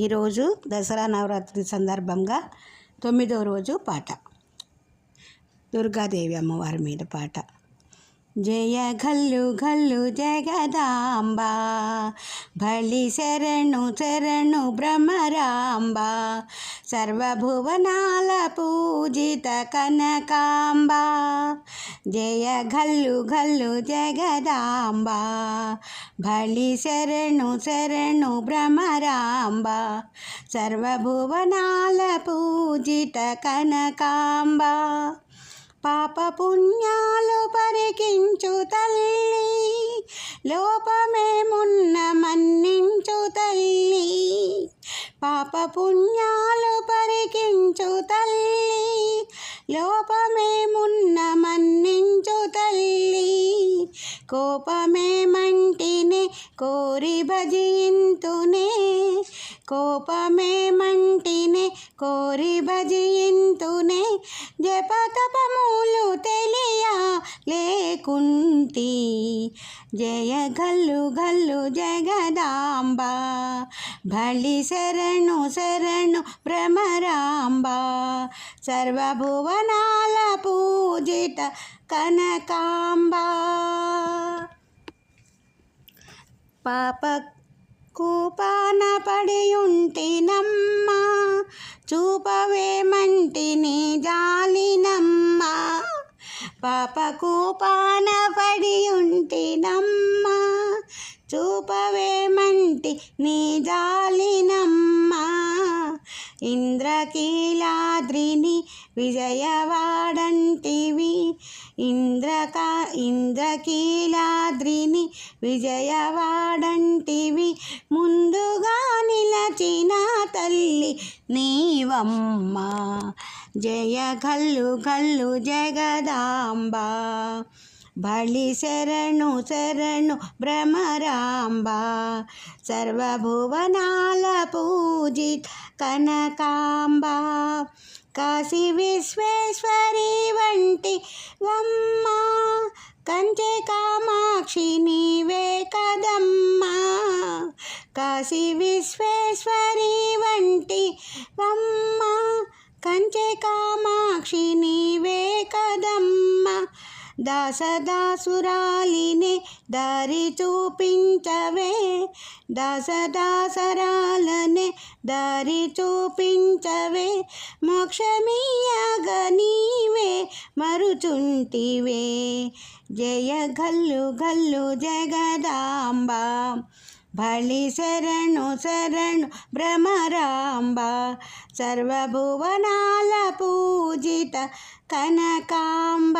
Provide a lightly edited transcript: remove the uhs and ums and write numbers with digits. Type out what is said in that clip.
ఈరోజు దసరా నవరాత్రి సందర్భంగా 9వ రోజు పాట. దుర్గాదేవి అమ్మవారి మీద పాట. జయ ఘల్లు ఘల్లు జగదాంబ, భళి శరణు శరణు భ్రమరాంబ, సర్వభువనాల పూజిత కనకాంబ. జయ ఘల్లు ఘల్లు జగదాంబ, భళి శరణు శరణు భ్రమరాంబ, సర్వభువనాల పూజిత కనకాంబ. పాప పుణ్యాలు పరికించు తల్లి, లోపమేమున్న మన్నించు తల్లి. పాప పుణ్యాలు పరికించు తల్లి, లోపమేమున్న మన్నించు తల్లి. కోపమేమంటినే కోరి భజింతునే, కోపమేమంటినే కోరి భజింతునే. జపతపములు తెలియ లేకుంటి, జయ ఘల్లు ఘల్లు జగదాంబ, భళి శరణు శరణు భ్రమరాంబ, సర్వభువనాల పూజిత కనకాంబ. పాప కూపాన పడియుంటినమ్మ, చూపవేమంటిని జాలినమ్మ. పాప కూపాన పడియుంటినమ్మ, చూపవేమంటి నీ జాలినమ్మ. ఇంద్రకీలాద్రిని విజయవాడంటివి, ఇంద్రకీలాద్రిని విజయవాడంటివి. ముందుగా నిలచిన తల్లి నీవమ్మ. జయ ఘల్లు ఘల్లు జగదాంబ, భళి శరణు శరణు భ్రమరాంబ, సర్వభువనాల పూజిత కనకాంబ. కాశీ విశ్వేశ్వరి వంటి వమ్మ, కంచె కామాక్షి నీవే కదమ్మా. కాశీ విశ్వేశ్వరి వంటి వమ్మ, కంచె కామాక్షి నీవే కదమ్మా. దాసదాసురాలినే దారి చూపించవే, దాసదాసరాలనే దారి చూపించవే. మోక్షమీయగ నీవే మరుచుంటివే. జయ ఘల్లు ఘల్లు జగదాంబ, భళి శరణు శరణు భ్రమరాంబ, సర్వభువనాల పూజిత కనకాంబ.